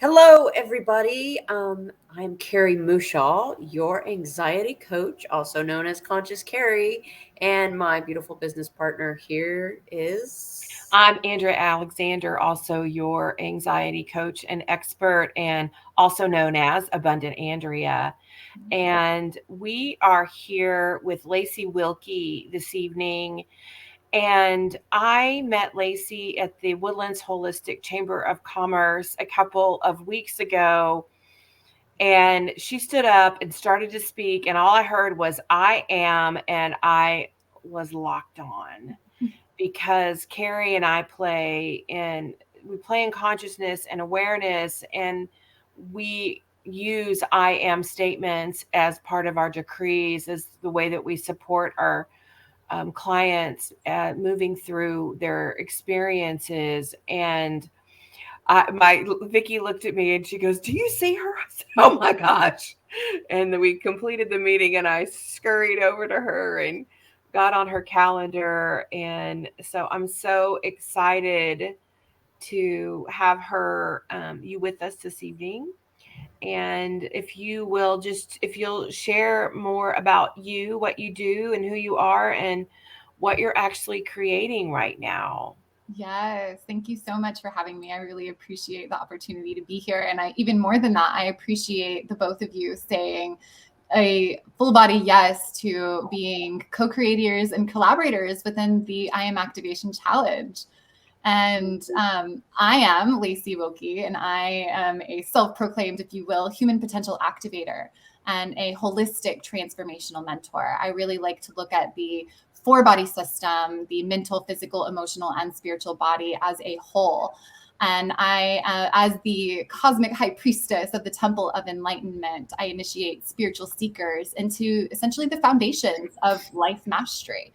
Hello, everybody. I'm Carrie Mushaw, your anxiety coach, also known as Conscious Carrie, and my beautiful business partner here is. I'm Andrea Alexander, also your anxiety coach and expert, and also known as Abundant Andrea. And we are here with Lacee Wilke this evening. And I met Lacee at the Woodlands Holistic Chamber of Commerce a couple of weeks ago. And she stood up and started to speak, and all I heard was, I am, and I was locked on because Carrie and I we play in consciousness and awareness, and we use I am statements as part of our decrees, as the way that we support our clients moving through their experiences. And my Vicky looked at me and she goes, "Do you see her?" I said, "Oh my gosh!" And then we completed the meeting, and I scurried over to her and got on her calendar. And so I'm so excited to have you with us this evening. And if you'll share more about you, what you do, and who you are, and what you're actually creating right now. Yes, thank you so much for having me. I really appreciate the opportunity to be here. And even more than that, I appreciate the both of you saying a full body yes to being co-creators and collaborators within the I Am Activation Challenge. And I am Lacee Wilke, and I am a self-proclaimed, if you will, human potential activator and a holistic transformational mentor. I really like to look at the four body system, the mental, physical, emotional, and spiritual body as a whole. And I, as the cosmic high priestess of the Temple of Enlightenment, I initiate spiritual seekers into essentially the foundations of life mastery,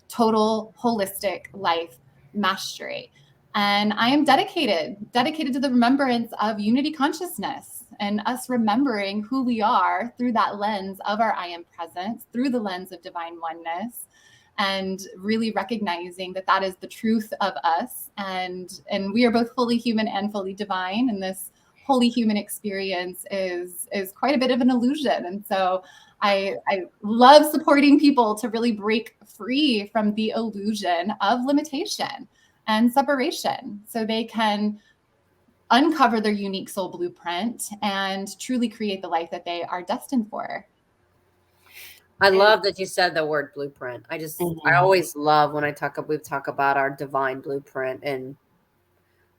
total holistic life mastery. And I am dedicated to the remembrance of unity consciousness and us remembering who we are through that lens of our I am presence, through the lens of divine oneness, and really recognizing that that is the truth of us. And we are both fully human and fully divine. And this holy human experience is quite a bit of an illusion. And so I love supporting people to really break free from the illusion of limitation and separation so they can uncover their unique soul blueprint and truly create the life that they are destined for. I love that you said the word blueprint. I Mhm. always love when we talk about our divine blueprint, and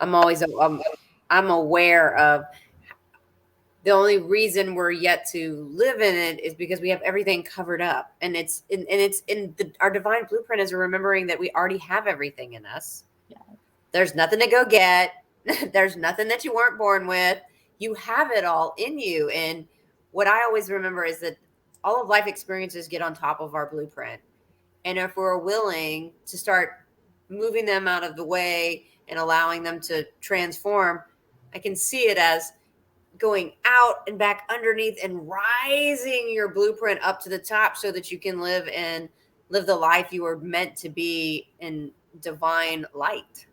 I'm always, I'm aware of the only reason we're yet to live in it is because we have everything covered up, and our divine blueprint is remembering that we already have everything in us. Yeah. There's nothing to go get. There's nothing that you weren't born with. You have it all in you. And what I always remember is that all of life experiences get on top of our blueprint, and if we're willing to start moving them out of the way and allowing them to transform, I can see it as going out and back underneath and rising your blueprint up to the top so that you can live the life you were meant to be in divine light.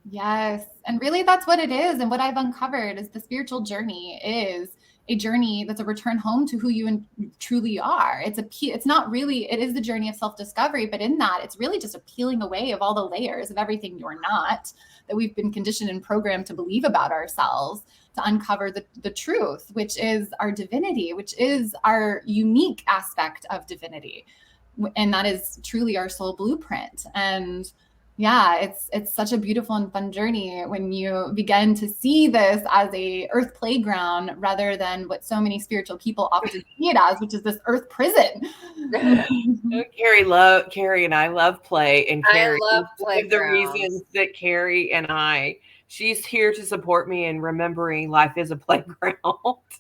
Yes. And really, that's what it is. And what I've uncovered is the spiritual journey is a journey that's a return home to who you truly are. It's not really, it is the journey of self-discovery, but in that, it's really just a peeling away of all the layers of everything you're not, that we've been conditioned and programmed to believe about ourselves, to uncover the truth, which is our divinity, which is our unique aspect of divinity. And that is truly our soul blueprint. And yeah, it's such a beautiful and fun journey when you begin to see this as a earth playground rather than what so many spiritual people often see it as, which is this earth prison. Carrie and I love play, and I Carrie love is one of the reasons playgrounds. that she's here to support me in remembering life is a playground.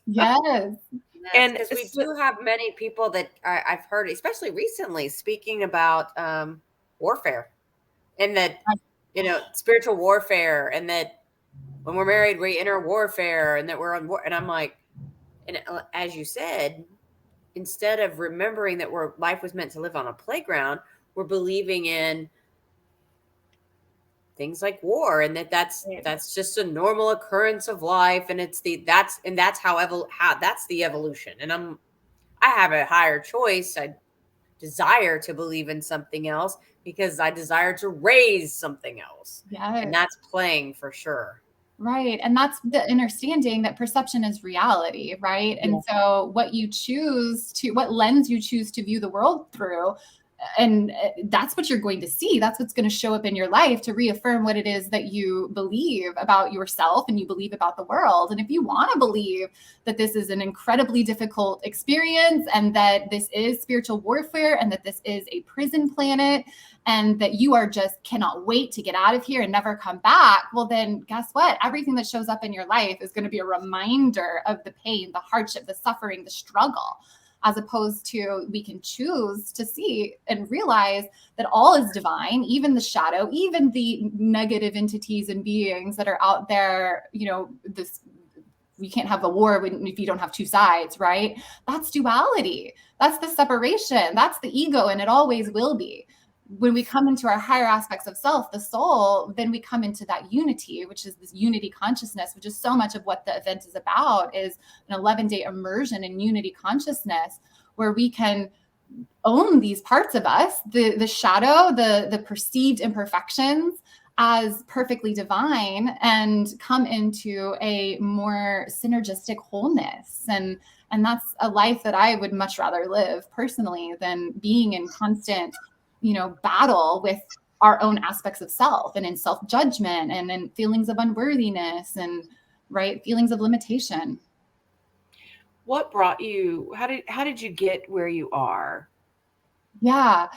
Yes. Yes, And because we do have many people that I've heard, especially recently, speaking about warfare, and that, spiritual warfare, and that when we're married we enter warfare, and that we're on war. And I'm like, and as you said, instead of remembering that life was meant to live on a playground, we're believing in things like war, and that's just a normal occurrence of life, and that's the evolution. And I have a higher choice. I desire to believe in something else because I desire to raise something else. Yes. And that's playing for sure. Right. And that's the understanding that perception is reality, right? And so what lens you choose to view the world through, and that's what you're going to see. That's what's going to show up in your life to reaffirm what it is that you believe about yourself and you believe about the world. And if you want to believe that this is an incredibly difficult experience and that this is spiritual warfare and that this is a prison planet and that you are just cannot wait to get out of here and never come back, well, then guess what? Everything that shows up in your life is going to be a reminder of the pain, the hardship, the suffering, the struggle, as opposed to we can choose to see and realize that all is divine, even the shadow, even the negative entities and beings that are out there, you can't have a war if you don't have two sides, right? That's duality. That's the separation. That's the ego, and it always will be. When we come into our higher aspects of self, the soul, then we come into that unity, which is this unity consciousness, which is so much of what the event is about, is an 11-day immersion in unity consciousness, where we can own these parts of us, the shadow, the perceived imperfections, as perfectly divine, and come into a more synergistic wholeness. And that's a life that I would much rather live personally than being in constant battle with our own aspects of self and in self-judgment and in feelings of unworthiness and feelings of limitation. What brought you, how did you get where you are? Yeah.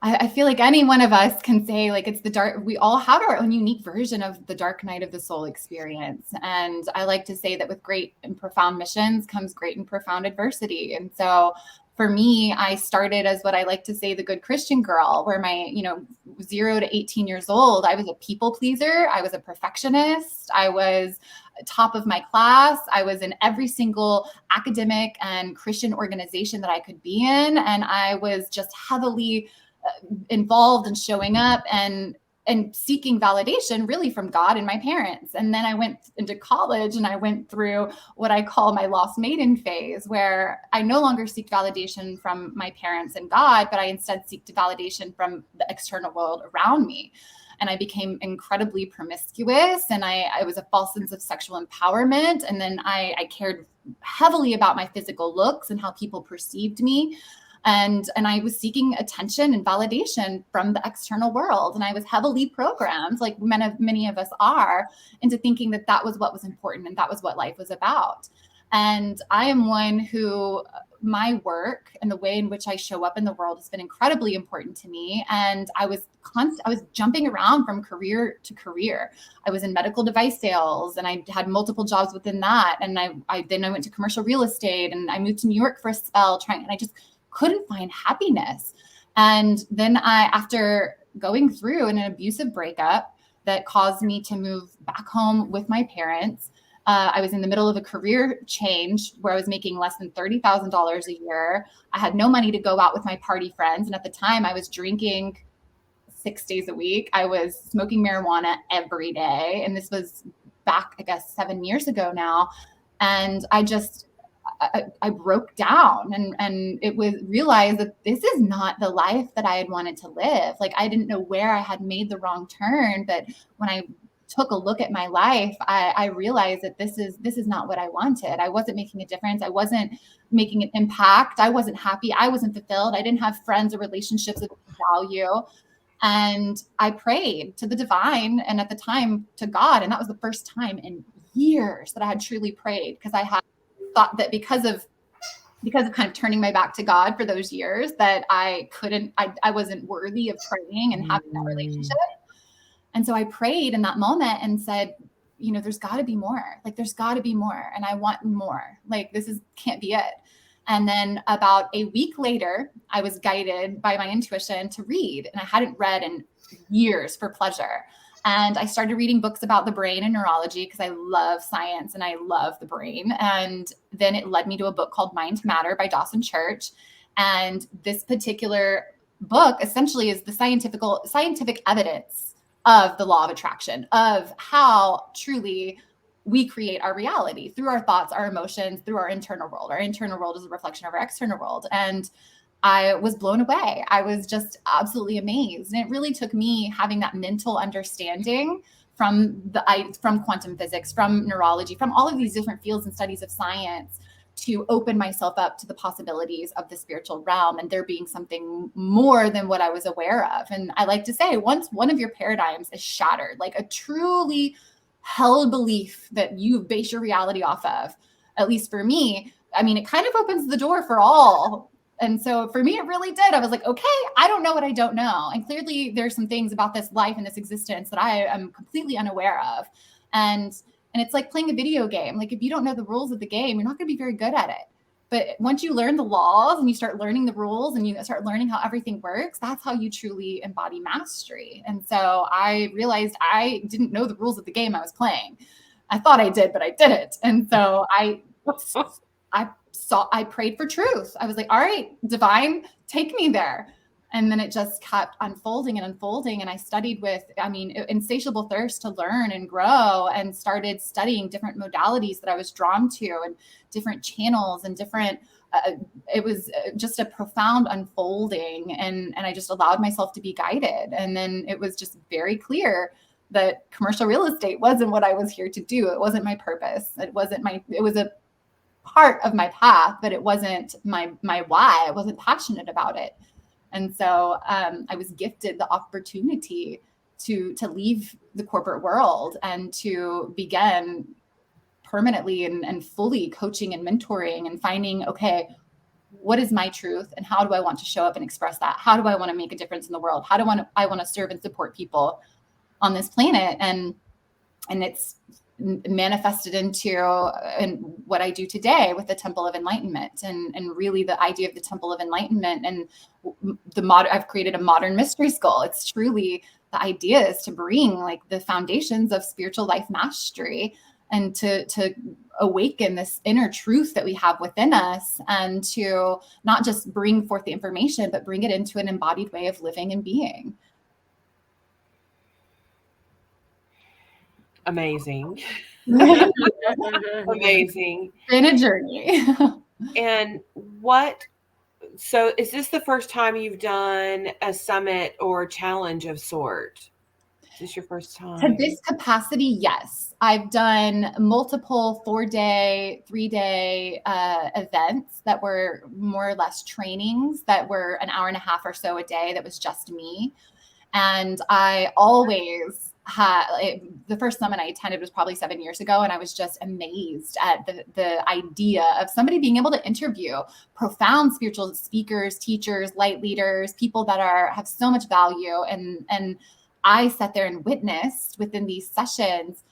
I feel like any one of us can say, like, it's the dark. We all have our own unique version of the dark night of the soul experience. And I like to say that with great and profound missions comes great and profound adversity. And so for me, I started as what I like to say, the good Christian girl, where my, 0 to 18 years old, I was a people pleaser. I was a perfectionist. I was top of my class. I was in every single academic and Christian organization that I could be in. And I was just heavily involved in showing up and seeking validation really from God and my parents. And then I went into college and I went through what I call my lost maiden phase, where I no longer seek validation from my parents and God, but I instead seek validation from the external world around me. And I became incredibly promiscuous, and I was a false sense of sexual empowerment. And then I cared heavily about my physical looks and how people perceived me. And I was seeking attention and validation from the external world. And I was heavily programmed, like many of us are, into thinking that that was what was important and that was what life was about. And I am one who, my work and the way in which I show up in the world has been incredibly important to me. And I was jumping around from career to career. I was in medical device sales, and I had multiple jobs within that. And then I went to commercial real estate, and I moved to New York for a spell, and I just couldn't find happiness. And then after going through an abusive breakup that caused me to move back home with my parents, I was in the middle of a career change where I was making less than $30,000 a year. I had no money to go out with my party friends. And at the time I was drinking 6 days a week. I was smoking marijuana every day. And this was back, I guess, 7 years ago now. And I broke down and it was realized that this is not the life that I had wanted to live. Like, I didn't know where I had made the wrong turn, but when I took a look at my life, I realized that this is not what I wanted. I wasn't making a difference. I wasn't making an impact. I wasn't happy. I wasn't fulfilled. I didn't have friends or relationships of value. And I prayed to the divine, and at the time to God. And that was the first time in years that I had truly prayed, because I had thought that because of kind of turning my back to God for those years, that I wasn't worthy of praying and having that relationship. And so I prayed in that moment and said, there's got to be more. Like, there's got to be more. And I want more. Like, can't be it. And then about a week later, I was guided by my intuition to read. And I hadn't read in years for pleasure. And I started reading books about the brain and neurology because I love science and I love the brain. And then it led me to a book called Mind to Matter by Dawson Church. And this particular book essentially is the scientific evidence of the law of attraction, of how truly we create our reality through our thoughts, our emotions, through our internal world. Our internal world is a reflection of our external world. And I was blown away. I was just absolutely amazed. And it really took me having that mental understanding from quantum physics, from neurology, from all of these different fields and studies of science, to open myself up to the possibilities of the spiritual realm and there being something more than what I was aware of. And I like to say, once one of your paradigms is shattered, like a truly held belief that you base your reality off of, at least for me, I mean, it kind of opens the door for all. And so for me, it really did. I was like, okay, I don't know what I don't know. And clearly there's some things about this life and this existence that I am completely unaware of. And it's like playing a video game. Like if you don't know the rules of the game, you're not going to be very good at it. But once you learn the laws and you start learning the rules and you start learning how everything works, that's how you truly embody mastery. And so I realized I didn't know the rules of the game I was playing. I thought I did, but I didn't. And so I prayed for truth. I was like, all right, divine, take me there. And then it just kept unfolding and unfolding. And I studied with, insatiable thirst to learn and grow, and started studying different modalities that I was drawn to and different channels and different, it was just a profound unfolding. And I just allowed myself to be guided. And then it was just very clear that commercial real estate wasn't what I was here to do. It wasn't my purpose. It was a part of my path, but it wasn't my why. I wasn't passionate about it. And so I was gifted the opportunity to leave the corporate world and to begin permanently and fully coaching and mentoring and finding, okay, what is my truth and how do I want to show up and express that? How do I want to make a difference in the world? How do I want to serve and support people on this planet? And it's manifested into what I do today with the Temple of Enlightenment, and really the idea of the Temple of Enlightenment and I've created a modern mystery school. It's truly the idea is to bring like the foundations of spiritual life mastery and to awaken this inner truth that we have within us, and to not just bring forth the information, but bring it into an embodied way of living and being. Amazing. Amazing. Been a journey. And so is this the first time you've done a summit or challenge of sort? Is this your first time? To this capacity, yes. I've done multiple 4-day, 3-day events that were more or less trainings that were an hour and a half or so a day. That was just me. And I always the first summit I attended was probably 7 years ago. And I was just amazed at the idea of somebody being able to interview profound spiritual speakers, teachers, light leaders, people that have so much value. And I sat there and witnessed within these sessions,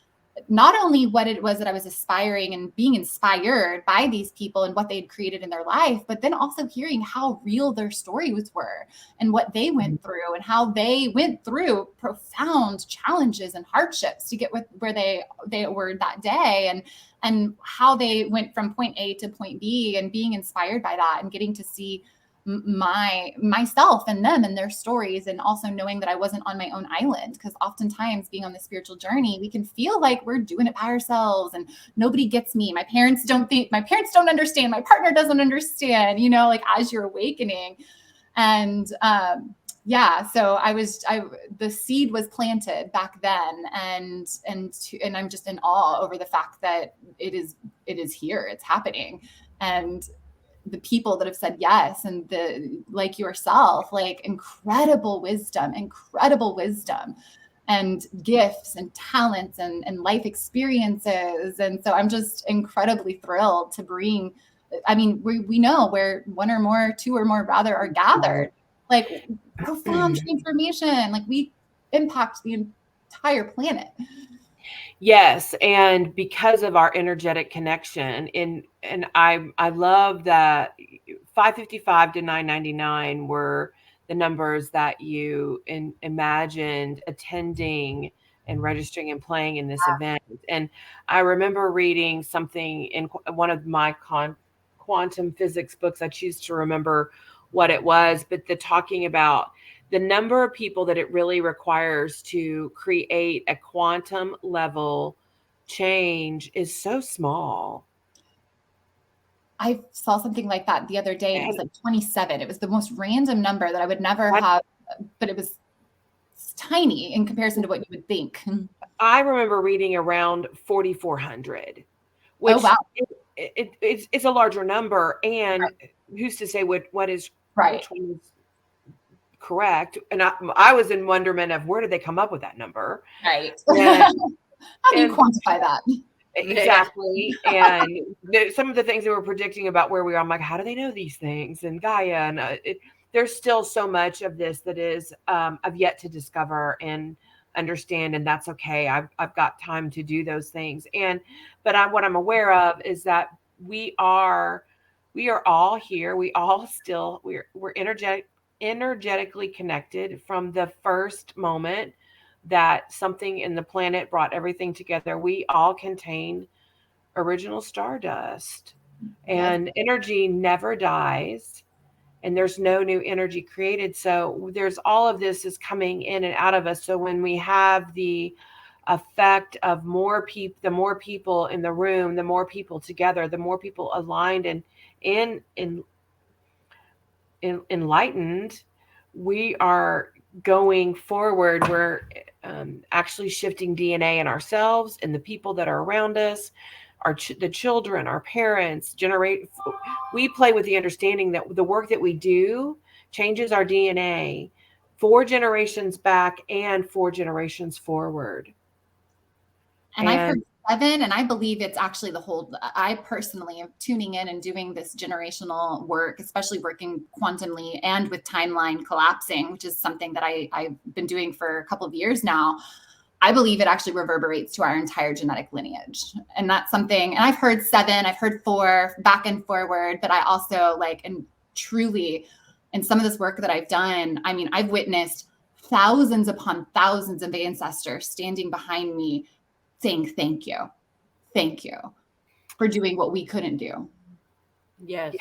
not only what it was that I was aspiring and being inspired by these people and what they had created in their life, but then also hearing how real their stories were and what they went through and how they went through profound challenges and hardships to get where they were that day, and how they went from point A to point B, and being inspired by that and getting to see myself and them and their stories, and also knowing that I wasn't on my own island, because oftentimes being on the spiritual journey, we can feel like we're doing it by ourselves and nobody gets me. My parents don't understand. My partner doesn't understand, like as you're awakening. And so the seed was planted back then, and I'm just in awe over the fact that it is here, it's happening. And the people that have said yes, and like yourself, like incredible wisdom and gifts and talents and life experiences. And so I'm just incredibly thrilled to bring, we know where two or more rather are gathered, like profound transformation, like we impact the entire planet. Yes, and because of our energetic connection, and I love that 555 to 999 were the numbers that you imagined attending and registering and playing in this event. And I remember reading something in one of my quantum physics books. I choose to remember what it was, but the talking about the number of people that it really requires to create a quantum level change is so small. I saw something like that the other day, and it was like 27. It was the most random number that I would never have, but it was tiny in comparison to what you would think. I remember reading around 4,400, which oh, wow. It's a larger number. And who's to say which one is correct? And I was in wonderment of where did they come up with that number? Right. How do you quantify that? Exactly. And some of the things they were predicting about where we are, I'm like, how do they know these things? And Gaia, and there's still so much of this that is I've yet to discover and understand, and that's okay. I've got time to do those things. But what I'm aware of is that we are all here. We all still we're energetically connected from the first moment that something in the planet brought everything together. We all contain original stardust, and energy never dies, and there's no new energy created. So there's all of this is coming in and out of us. So when we have the effect of the more people in the room, the more people together, the more people aligned and enlightened, we are going forward. We're actually shifting DNA in ourselves and the people that are around us, the children, our parents. We play with the understanding that the work that we do changes our DNA 4 generations back and 4 generations forward. And I've heard 7, and I believe it's actually the whole. I personally am tuning in and doing this generational work, especially working quantumly and with timeline collapsing, which is something that I've been doing for a couple of years now. I believe it actually reverberates to our entire genetic lineage. And that's something, and I've heard 7, I've heard 4, back and forward, but I also and truly, in some of this work that I've done, I mean, I've witnessed thousands upon thousands of ancestors standing behind me saying, thank you for doing what we couldn't do. Yes.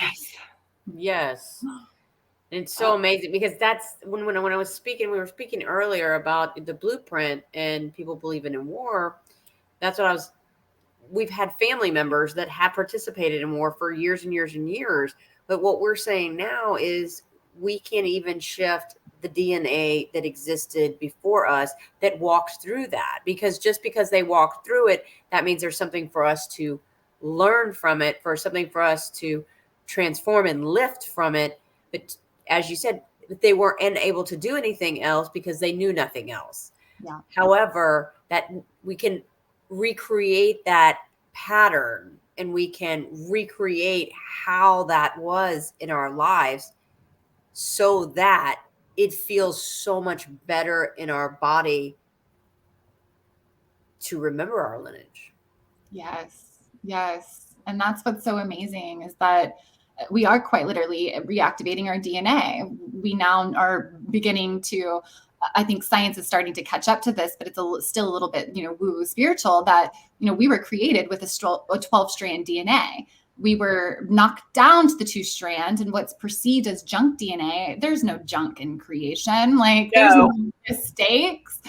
It's so amazing, because that's when I was speaking, we were speaking earlier about the blueprint and people believing in war. That's what we've had family members that have participated in war for years and years and years. But what we're saying now is we can't even shift the DNA that existed before us that walked through that, because just because they walked through it, that means there's something for us to learn from it, for something for us to transform and lift from it. But as you said, they weren't able to do anything else because they knew nothing else. Yeah. However, that we can recreate that pattern, and we can recreate how that was in our lives so that it feels so much better in our body to remember our lineage. Yes. And that's what's so amazing, is that we are quite literally reactivating our DNA. We now are beginning to, I think science is starting to catch up to this, but it's still a little bit, woo-woo spiritual, that, we were created with a 12-strand DNA. We were knocked down to the 2-strand, and what's perceived as junk DNA. There's no junk in creation. There's no mistakes.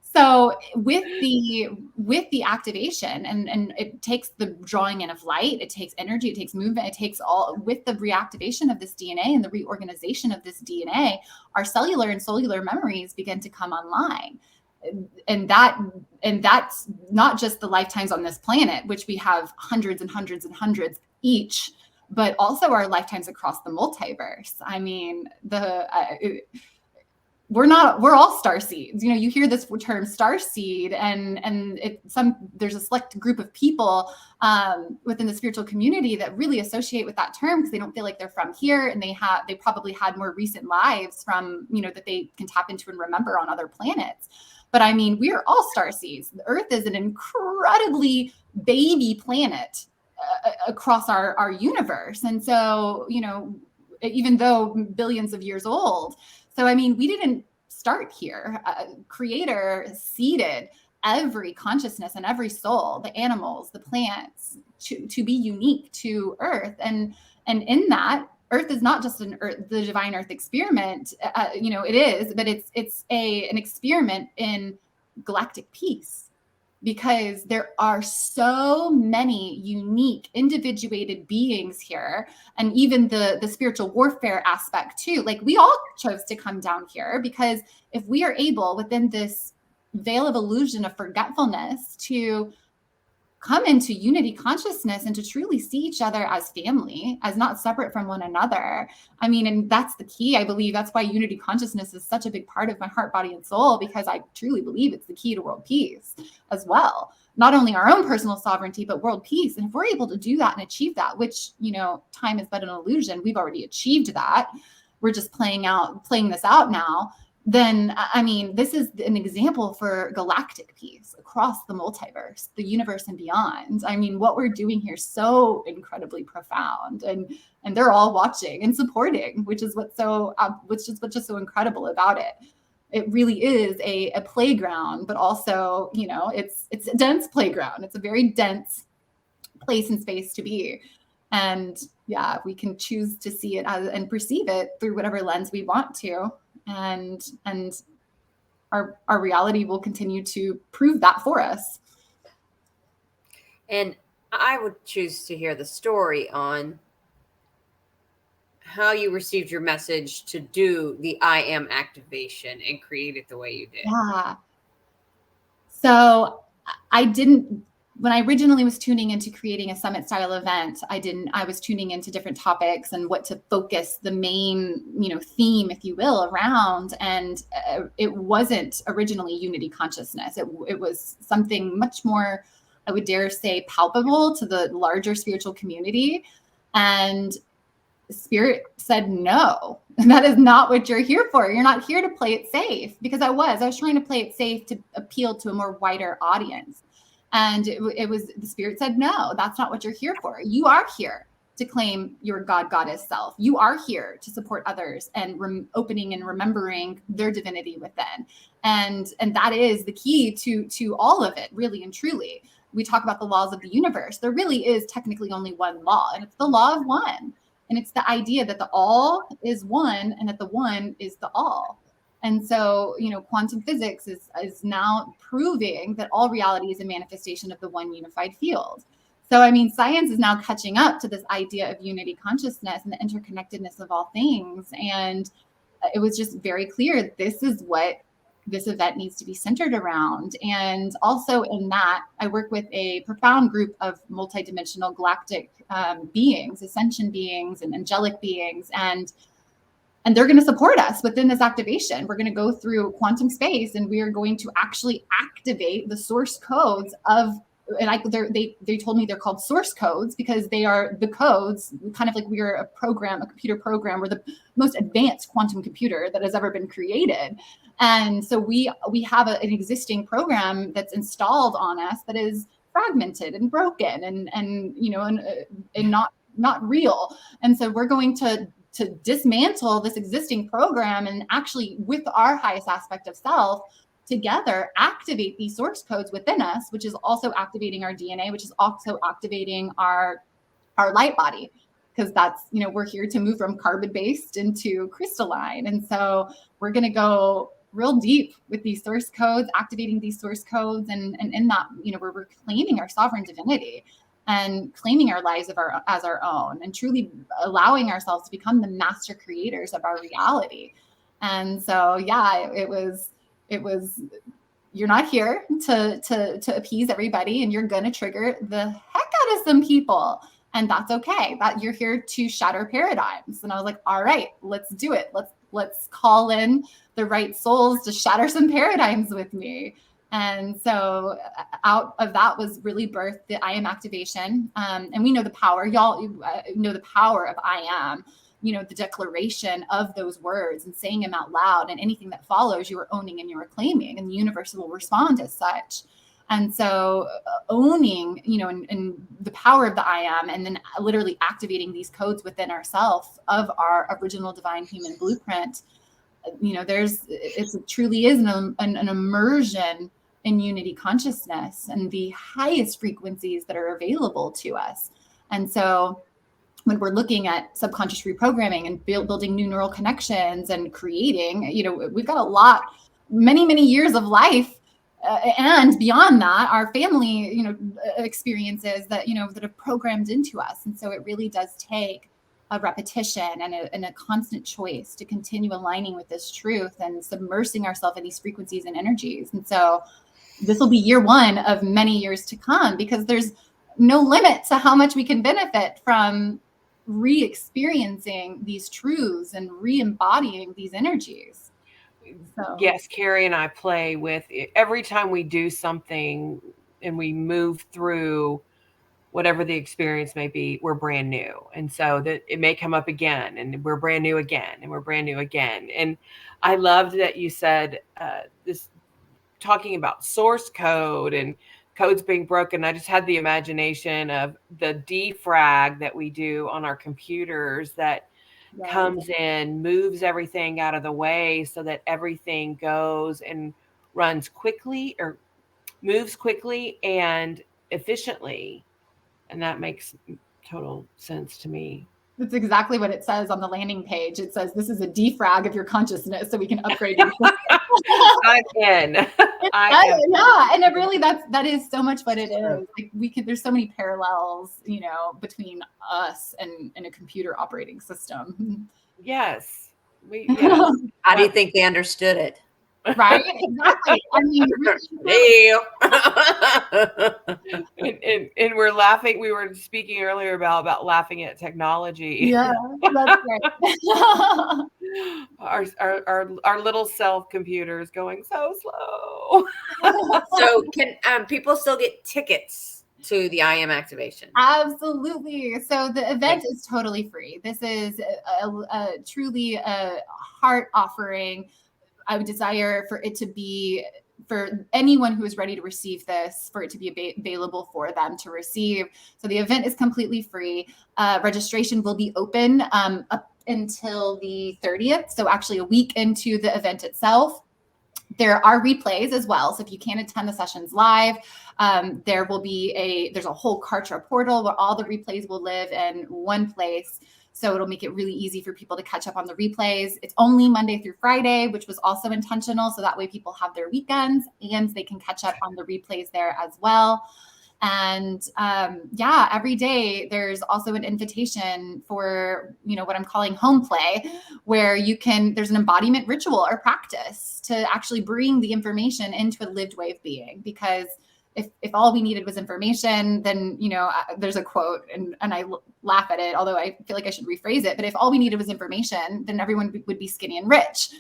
So with the activation, and it takes the drawing in of light, it takes energy, it takes movement, it takes all, with the reactivation of this DNA and the reorganization of this DNA, our cellular and cellular memories begin to come online. And that's not just the lifetimes on this planet, which we have hundreds and hundreds and hundreds each, but also our lifetimes across the multiverse. I mean, we're all star seeds. You hear this term star seed, and there's a select group of people within the spiritual community that really associate with that term because they don't feel like they're from here, and they probably had more recent lives from, that they can tap into and remember on other planets. But I mean, we are all star seeds. The Earth is an incredibly baby planet across our universe. And so, even though billions of years old, so, I mean, we didn't start here. Creator seeded every consciousness and every soul, the animals, the plants, to be unique to Earth. And in that, Earth is not just the divine Earth experiment. It is, but it's an experiment in galactic peace, because there are so many unique individuated beings here, and even the spiritual warfare aspect too. Like, we all chose to come down here because if we are able within this veil of illusion of forgetfulness to come into unity consciousness and to truly see each other as family, as not separate from one another. I mean, and that's the key. I believe that's why unity consciousness is such a big part of my heart, body, and soul, because I truly believe it's the key to world peace as well. Not only our own personal sovereignty, but world peace. And if we're able to do that and achieve that, which, time is but an illusion, we've already achieved that. We're just playing this out now. Then, I mean, this is an example for galactic peace across the multiverse, the universe and beyond. I mean, what we're doing here is so incredibly profound, and they're all watching and supporting, which is what's so incredible about it. It really is a playground, but also, it's a dense playground. It's a very dense place and space to be. And yeah, we can choose to see it and perceive it through whatever lens we want to. And our reality will continue to prove that for us. And I would choose to hear the story on how you received your message to do the I am activation and create it the way you did. Yeah. So when I originally was tuning into creating a summit style event, I was tuning into different topics and what to focus the main, theme, if you will, around. And it wasn't originally unity consciousness. It was something much more, I would dare say, palpable to the larger spiritual community. And Spirit said, no, that is not what you're here for. You're not here to play it safe, because I was trying to play it safe to appeal to a more wider audience. And it was, the Spirit said, no, that's not what you're here for. You are here to claim your God, goddess self. You are here to support others and opening and remembering their divinity within. And that is the key to all of it, really and truly. We talk about the laws of the universe. There really is technically only one law, and it's the law of one. And it's the idea that the all is one and that the one is the all. And so, quantum physics is now proving that all reality is a manifestation of the one unified field. So, I mean, science is now catching up to this idea of unity consciousness and the interconnectedness of all things. And it was just very clear this is what this event needs to be centered around. And also in that, I work with a profound group of multidimensional galactic beings, ascension beings and angelic beings. And they're going to support us within this activation. We're going to go through quantum space, and we are going to actually activate the source codes of, and they told me they're called source codes because they are the codes, kind of like we are a computer program. We're the most advanced quantum computer that has ever been created. And so we have an existing program that's installed on us that is fragmented and broken and not real. And so we're going to dismantle this existing program and actually, with our highest aspect of self, together activate these source codes within us, which is also activating our DNA, which is also activating our light body, because that's, we're here to move from carbon-based into crystalline. And so we're going to go real deep with these source codes, activating these source codes. And in that, we're claiming our sovereign divinity and claiming our lives as our own, and truly allowing ourselves to become the master creators of our reality. And so, yeah, it was, you're not here to appease everybody, and you're going to trigger the heck out of some people. And that's okay. That you're here to shatter paradigms. And I was like, all right, let's do it. Let's call in the right souls to shatter some paradigms with me. And so out of that was really birthed the I am activation. And we know the power, y'all know the power of I am, the declaration of those words and saying them out loud, and anything that follows you are owning and you are claiming, and the universe will respond as such. And so owning, and the power of the I am, and then literally activating these codes within ourselves of our original divine human blueprint, it truly is an immersion in unity consciousness and the highest frequencies that are available to us. And so when we're looking at subconscious reprogramming and building new neural connections and creating, we've got a lot, many, many years of life. And beyond that, our family, experiences that, that have programmed into us. And so it really does take a repetition and a constant choice to continue aligning with this truth and submersing ourselves in these frequencies and energies. And so this will be year one of many years to come, because there's no limit to how much we can benefit from re-experiencing these truths and re-embodying these energies. So. Yes, Carrie and I play with it. Every time we do something and we move through whatever the experience may be, we're brand new. And so that it may come up again, and we're brand new again, and we're brand new again. And I loved that you said this, talking about source code and codes being broken. I just had the imagination of the defrag that we do on our computers that comes in, moves everything out of the way so that everything goes and runs quickly, or moves quickly and efficiently. And that makes total sense to me. That's exactly what it says on the landing page. It says, this is a defrag of your consciousness so we can upgrade your I can. Yeah. And it really, that is so much what it is. Like there's so many parallels, between us and a computer operating system. Yes. How do you think they understood it? Right? Exactly. I mean, and we're laughing. We were speaking earlier about laughing at technology. Yeah, that's right. our little self computer is going so slow. So can people still get tickets to the I Am activation? Absolutely. So the event is totally free. This is truly a heart offering. I would desire for it to be, for anyone who is ready to receive this, for it to be available for them to receive. So the event is completely free. Registration will be open up until the 30th. So actually a week into the event itself. There are replays as well. So if you can't attend the sessions live, there's a whole Kartra portal where all the replays will live in one place. So it'll make it really easy for people to catch up on the replays. It's only Monday through Friday, which was also intentional. So that way people have their weekends and they can catch up on the replays there as well. And every day there's also an invitation for, what I'm calling home play, where there's an embodiment ritual or practice to actually bring the information into a lived way of being. Because if all we needed was information, then, there's a quote and I laugh at it, although I feel like I should rephrase it. But if all we needed was information, then everyone would be skinny and rich.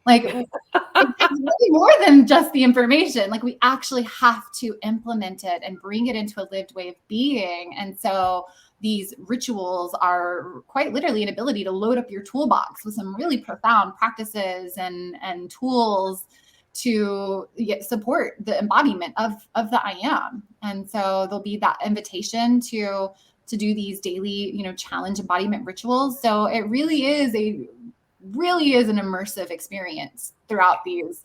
Like it's really more than just the information. Like we actually have to implement it and bring it into a lived way of being. And so these rituals are quite literally an ability to load up your toolbox with some really profound practices and tools to support the embodiment of the I Am. And so there'll be that invitation to do these daily, challenge embodiment rituals. So it really is an immersive experience throughout these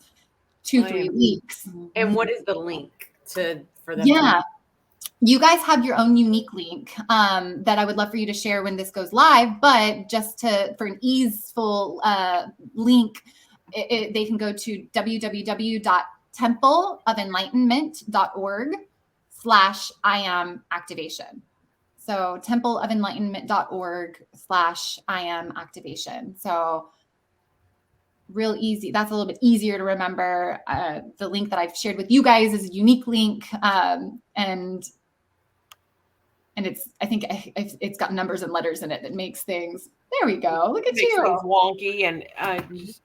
2-3 weeks. And what is the link for them? Yeah. You guys have your own unique link that I would love for you to share when this goes live, but just for an easeful link, they can go to www.templeofenlightenment.org/I Am activation. So templeofenlightenment.org/I Am activation. So real easy. That's a little bit easier to remember. The link that I've shared with you guys is a unique link. And I think it's got numbers and letters in it that makes things, there we go. Look at you. Things wonky and just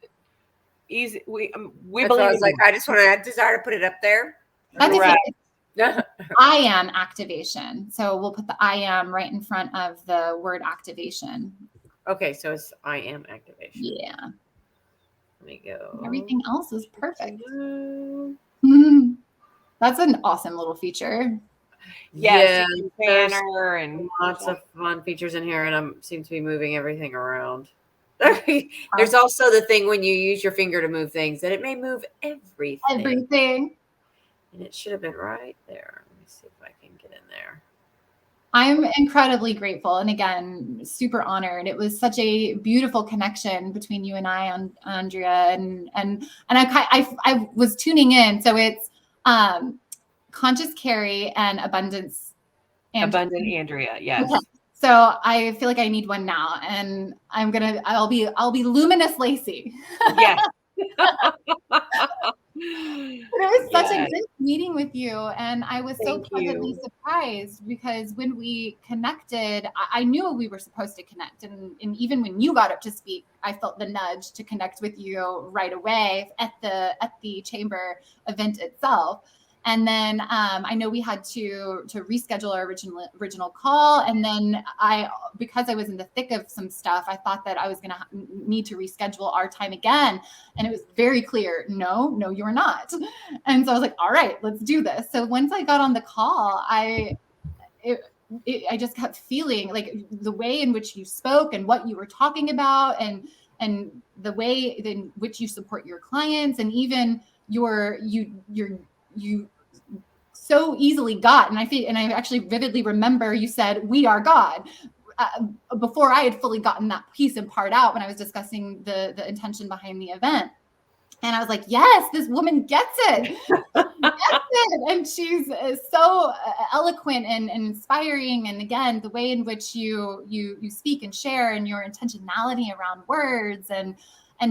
easy. We believe. I was like, I just want to desire to put it up there. That's I Am activation. So we'll put the I Am right in front of the word activation. Okay, so it's I Am activation. Yeah. Let me go. Everything else is perfect. That's an awesome little feature. Yes, banner and lots of fun features in here, and I seem to be moving everything around. There's also the thing when you use your finger to move things that it may move everything. And it should have been right there. Let me see if I can get in there. I'm incredibly grateful. And again, super honored. It was such a beautiful connection between you and I, Andrea. And I was tuning in. So it's Conscious Carrie and Abundance Andrea. Abundant Andrea, yes. Okay. So I feel like I need one now, and I'll be Luminous Lacee. Yes. It was such a Yes. great meeting with you, and I was so Thank pleasantly you. surprised because when we connected, I knew we were supposed to connect, and even when you got up to speak, I felt the nudge to connect with you right away at the chamber event itself. And then I know we had to reschedule our original call, and then because I was in the thick of some stuff, I thought that I was going to need to reschedule our time again, and it was very clear, no, you're not. And so I was like, all right, let's do this. So once I got on the call, I just kept feeling like the way in which you spoke and what you were talking about, and the way in which you support your clients, and even you so easily got, and I actually vividly remember you said, "We are God." Before I had fully gotten that piece and part out when I was discussing the intention behind the event. And I was like, yes, this woman gets it. Gets it. And she's so eloquent and inspiring. And again, the way in which you speak and share, and your intentionality around words, and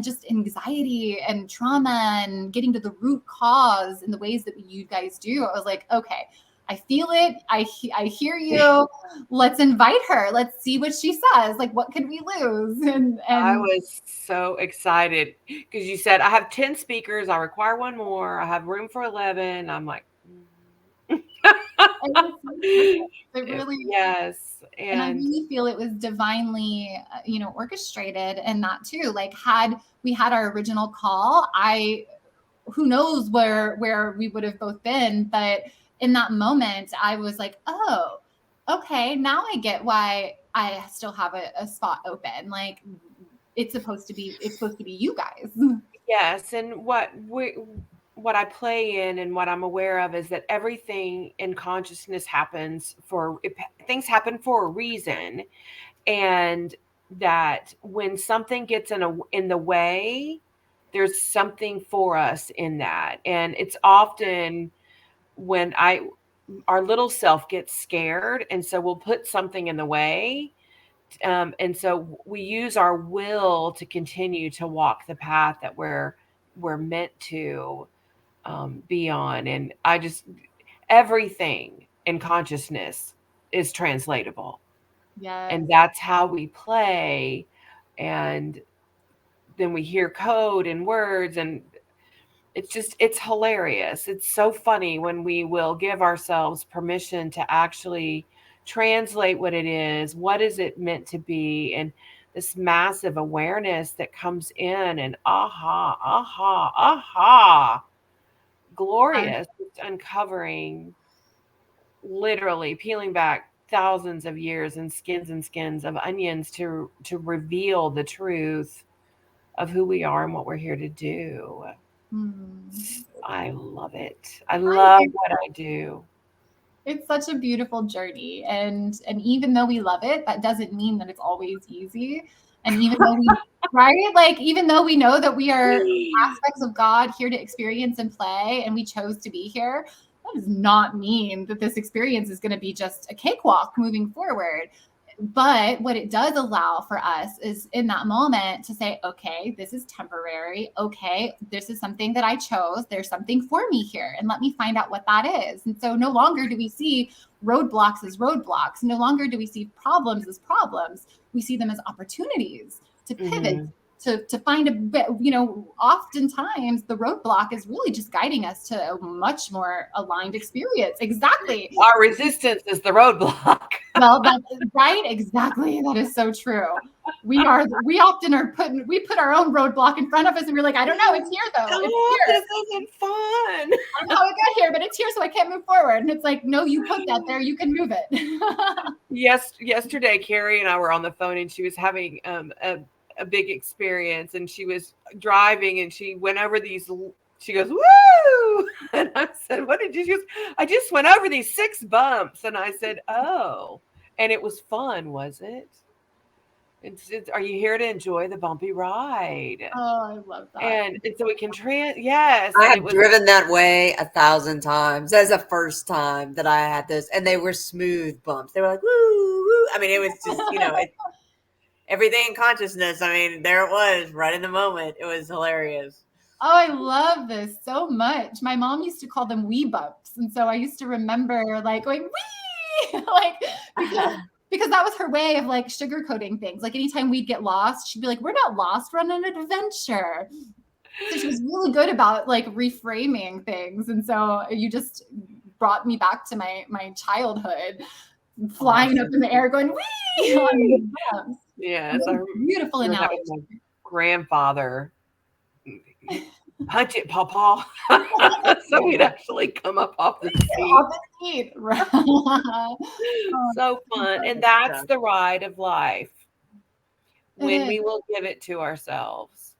just anxiety and trauma and getting to the root cause in the ways that you guys do. I was like, okay, I feel it. I hear you. Let's invite her. Let's see what she says. Like, what could we lose? And I was so excited because you said, I have 10 speakers. I require one more. I have room for 11. I'm like, it really, yes. And I really feel it was divinely, orchestrated, and that too, like, had we had our original call, who knows where we would have both been. But in that moment, I was like, oh, okay, now I get why I still have a spot open. Like, it's supposed to be you guys. Yes. And what I play in and what I'm aware of is that everything in consciousness things happen for a reason. And that when something gets in the way, there's something for us in that. And it's often when our little self gets scared, and so we'll put something in the way. And so we use our will to continue to walk the path that we're meant to be on. And everything in consciousness is translatable. Yes. And that's how we play. And then we hear code and words, and it's hilarious. It's so funny when we will give ourselves permission to actually translate what it is. What is it meant to be? And this massive awareness that comes in, and aha, glorious. It's uncovering, literally peeling back thousands of years and skins of onions to reveal the truth of who we are and what we're here to do. I love it. I love what I do. It's such a beautiful journey, and even though we love it, that doesn't mean that it's always easy. And even though even though we know that we are aspects of God here to experience and play, and we chose to be here, that does not mean that this experience is going to be just a cakewalk moving forward. But what it does allow for us is in that moment to say, okay, this is temporary. Okay, this is something that I chose. There's something for me here, and let me find out what that is. And so no longer do we see roadblocks as roadblocks. No longer do we see problems as problems. We see them as opportunities to pivot, to find a bit, oftentimes the roadblock is really just guiding us to a much more aligned experience. Exactly. Our resistance is the roadblock. Well, that's right. Exactly. That is so true. We often put our own roadblock in front of us, and we're like, I don't know. It's here though. It's here. This isn't fun. I don't know how it got here, but it's here, so I can't move forward. And it's like, no, you put that there. You can move it. Yesterday, Carrie and I were on the phone, and she was having a big experience, and she was driving, and she went over these. She goes, woo! And I said, what did you? She goes, I just went over these 6 bumps. And I said, oh. And it was fun, was it? Are you here to enjoy the bumpy ride? Oh, I love that. And so we can yes. I And it have was driven that way 1,000 times. That's the first time that I had this, and they were smooth bumps. They were like, woo, woo. I mean, it was just, everything in consciousness. I mean, there it was, right in the moment. It was hilarious. Oh, I love this so much. My mom used to call them wee bumps. And so I used to remember like going, wee, like, because that was her way of like sugarcoating things. Like anytime we'd get lost, she'd be like, we're not lost, we're on an adventure. So she was really good about like reframing things. And so you just brought me back to my childhood, flying up in the air going, wee, on these bumps. yes, Beautiful analogy. My grandfather. Punch it, Pawpaw. So we'd actually come up off the seat. Right. So fun. And that's the ride of life. When we will give it to ourselves.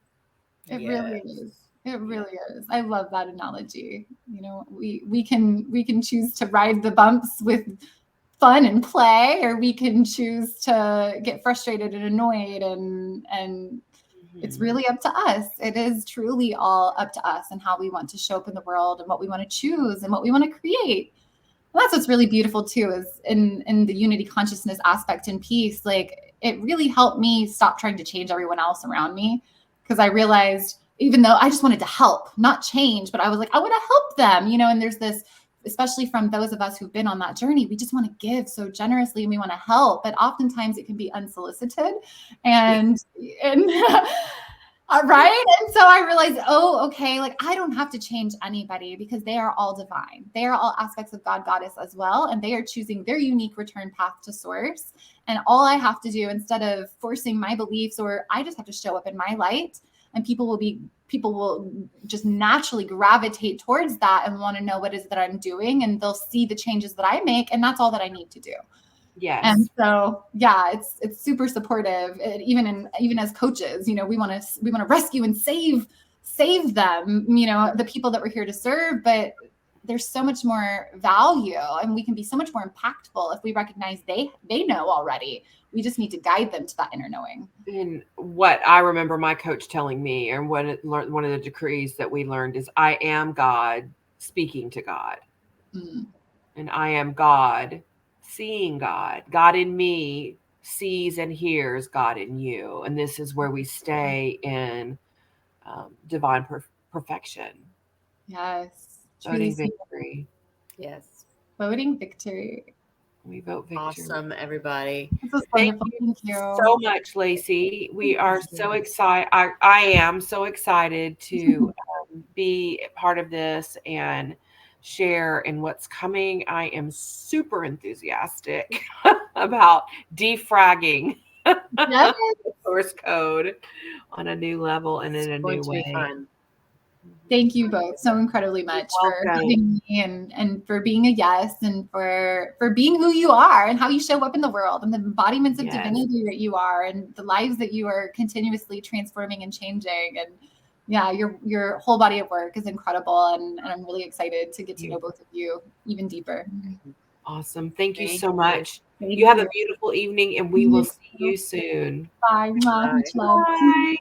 It really is. It really is. I love that analogy. We can choose to ride the bumps with fun and play, or we can choose to get frustrated and annoyed, and it's really up to us. It is truly all up to us and how we want to show up in the world and what we want to choose and what we want to create. And that's what's really beautiful too, is in the unity consciousness aspect and peace. Like, it really helped me stop trying to change everyone else around me, because I realized, even though I just wanted to help, not change, but I was like, I want to help them, and there's this, especially from those of us who've been on that journey, we just want to give so generously and we want to help, but oftentimes it can be unsolicited and right. And so I realized, oh, okay, like I don't have to change anybody, because they are all divine. They are all aspects of God, Goddess as well. And they are choosing their unique return path to source. And all I have to do, instead of forcing my beliefs, or I just have to show up in my light, and people will just naturally gravitate towards that and want to know what it is that I'm doing, and they'll see the changes that I make, and that's all that I need to do. Yes. And so, yeah, it's super supportive. Even as coaches, we want to rescue and save them, the people that we're here to serve, but there's so much more value, and we can be so much more impactful if we recognize they know already. We just need to guide them to that inner knowing. And what I remember my coach telling me, and one of the decrees that we learned, is I am God speaking to God. And I am God seeing God. God in me sees and hears God in you. And this is where we stay in divine perfection. Yes. Voting victory. Yes. Voting victory. We vote victory. Awesome, everybody. This was wonderful. Thank you so much, Lacee. We are so excited. I am so excited to be part of this and share in what's coming. I am super enthusiastic about defragging the source code on a new level and in a new way. Fun. Thank you both so incredibly much for having me, and for being a yes, and for being who you are and how you show up in the world, and the embodiments of divinity that you are, and the lives that you are continuously transforming and changing. And yeah, your whole body of work is incredible, and I'm really excited to get to know both of you even deeper. Awesome. Thank you so much. You have a beautiful evening, and we will see you soon. Bye. Bye.